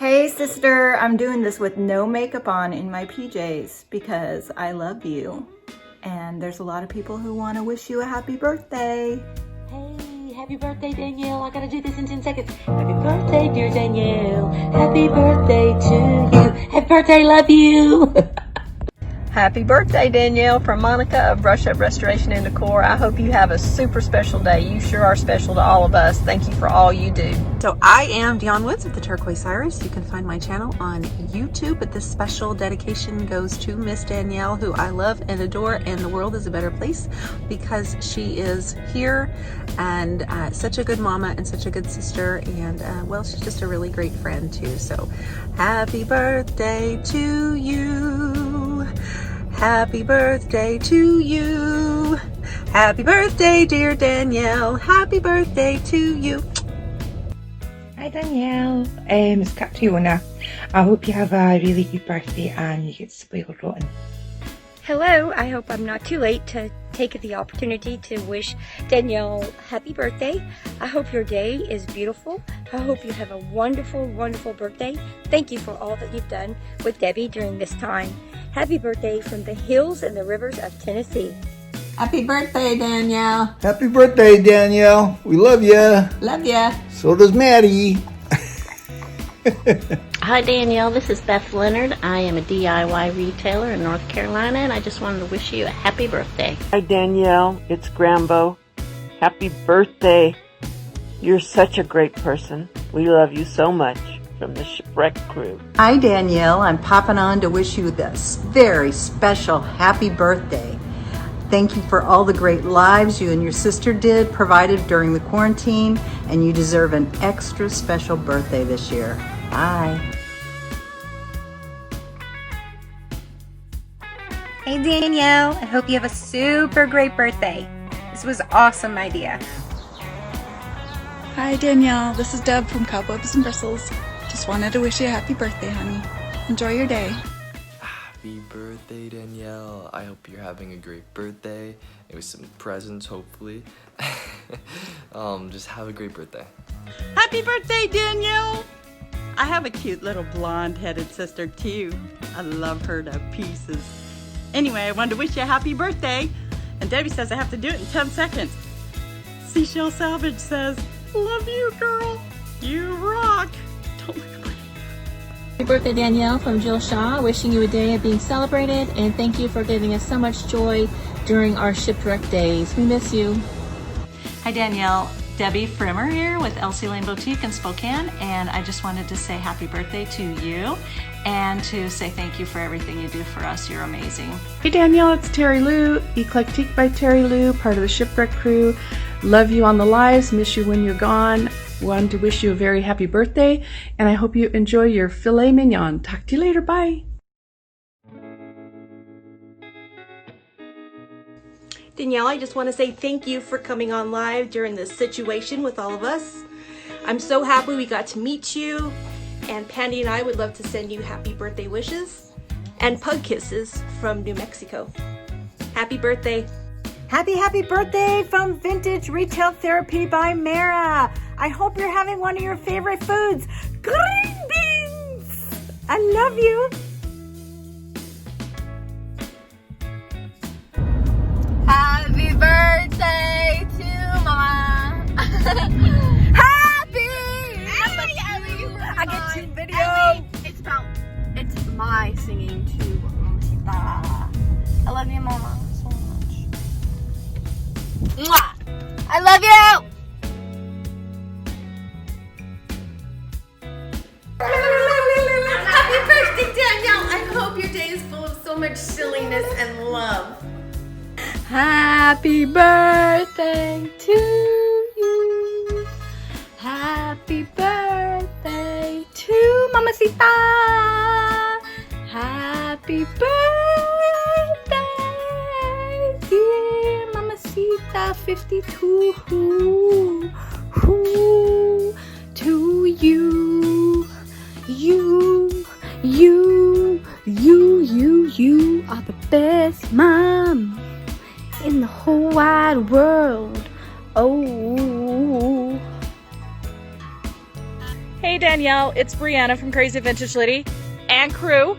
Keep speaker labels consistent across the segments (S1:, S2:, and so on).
S1: Hey sister, I'm doing this with no makeup on in my PJs because I love you. And there's a lot of people who want to wish you a happy birthday.
S2: Hey, happy birthday, Danielle. I gotta do this in 10 seconds. Happy birthday, dear Danielle. Happy birthday to you. Happy birthday, love you.
S3: Happy birthday, Danielle, from Monica of Brush Up Restoration and Decor. I hope you have a super special day. You sure are special to all of us. Thank you for all you do.
S4: So I am Dionne Woods of the Turquoise Iris. You can find my channel on YouTube, but this special dedication goes to Miss Danielle, who I love and adore, and the world is a better place because she is here and such a good mama and such a good sister, and well, she's just a really great friend too. So happy birthday to you. Happy birthday to you. Happy birthday, dear Danielle. Happy birthday to you.
S5: Hi Danielle, it's Catriona. I hope you have a really good birthday and you get spoiled rotten.
S6: Hello, I hope I'm not too late to take the opportunity to wish Danielle happy birthday. I hope your day is beautiful. I hope you have a wonderful, wonderful birthday. Thank you for all that you've done with Debbie during this time. Happy birthday from the hills and the rivers of Tennessee.
S7: Happy birthday, Danielle.
S8: Happy birthday, Danielle. We love ya.
S7: Love ya.
S8: So does Maddie.
S2: Hi, Danielle. This is Beth Leonard. I am a DIY retailer in North Carolina, and I just wanted to wish you a happy birthday.
S9: Hi, Danielle. It's Grambo. Happy birthday. You're such a great person. We love you so much. From the Shipwrecked crew.
S10: Hi Danielle, I'm popping on to wish you this very special happy birthday. Thank you for all the great lives you and your sister provided during the quarantine, and you deserve an extra special birthday this year. Bye.
S11: Hey Danielle, I hope you have a super great birthday. This was an awesome idea.
S12: Hi Danielle, this is Deb from Cobwebs and Bristles. Just wanted to wish you a happy birthday, honey. Enjoy your day.
S13: Happy birthday, Danielle. I hope you're having a great birthday and with some presents, hopefully. Just have a great birthday.
S14: Happy birthday, Danielle. I have a cute little blonde-headed sister, too. I love her to pieces. Anyway, I wanted to wish you a happy birthday. And Debbie says I have to do it in 10 seconds. Seashell Salvage says, love you, girl. You rock.
S15: Happy birthday, Danielle, from Jill Shaw, wishing you a day of being celebrated, and thank you for giving us so much joy during our shipwreck days. We miss you.
S16: Hi Danielle, Debbie Frimmer here with Elsie Lane Boutique in Spokane, and I just wanted to say happy birthday to you and to say thank you for everything you do for us. You're amazing.
S17: Hey Danielle, it's Terry Lou, Eclectique by Terry Lou, part of the Shipwreck crew. Love you on the lives, miss you when you're gone. Wanted to wish you a very happy birthday, and I hope you enjoy your filet mignon. Talk to you later. Bye.
S18: Danielle, I just want to say thank you for coming on live during this situation with all of us. I'm so happy we got to meet you, and Pandy and I would love to send you happy birthday wishes and pug kisses from New Mexico. Happy birthday.
S19: Happy birthday from Vintage Retail Therapy by Mara. I hope you're having one of your favorite foods, green beans. I love you.
S20: Happy birthday to Mama. I get to video. It's my singing to Mamacita. I love you, Mama, so much. Mwah! I love you.
S3: Happy birthday, Danielle! I hope your day is full of so much silliness and love.
S6: Happy birthday to you. Happy birthday to Mamacita. Happy birthday, dear Mamacita 52. To you. You are the best mom in the whole wide world. Oh.
S3: Hey
S21: Hey Danielle, it's Brianna from Crazy Vintage Liddy and crew.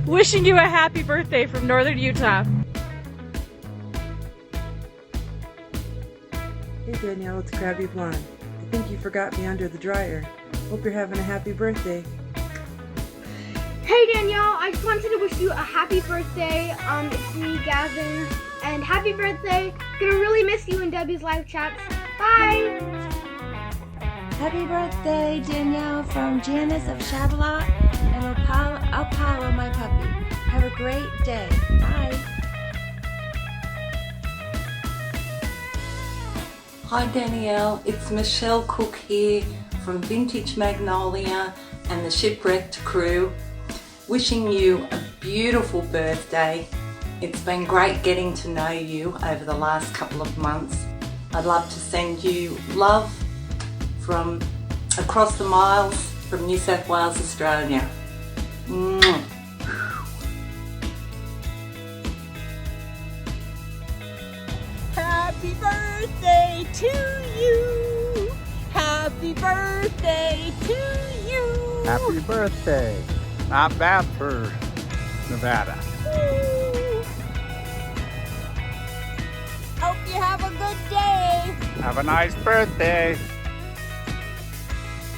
S21: Wishing you a happy birthday from Northern Utah.
S17: Hey Danielle, it's Krabby Blonde. I think you forgot me under the dryer. Hope you're having a happy birthday.
S20: Hey Danielle, I just wanted to wish you a happy birthday. It's me, Gavin, and happy birthday. Gonna really miss you in Debbie's live chats. Bye!
S1: Happy birthday, Danielle, from Janice of Shabalot and Apollo, my puppy. Have a great day. Bye.
S22: Hi Danielle, it's Michelle Cook here from Vintage Magnolia and the Shipwrecked crew. Wishing you a beautiful birthday. It's been great getting to know you over the last couple of months. I'd love to send you love from across the miles from New South Wales, Australia. Mwah.
S23: Happy birthday to you. Happy birthday to you.
S24: Happy birthday. Not bad for Nevada.
S23: Hope you have a good day.
S24: Have a nice birthday.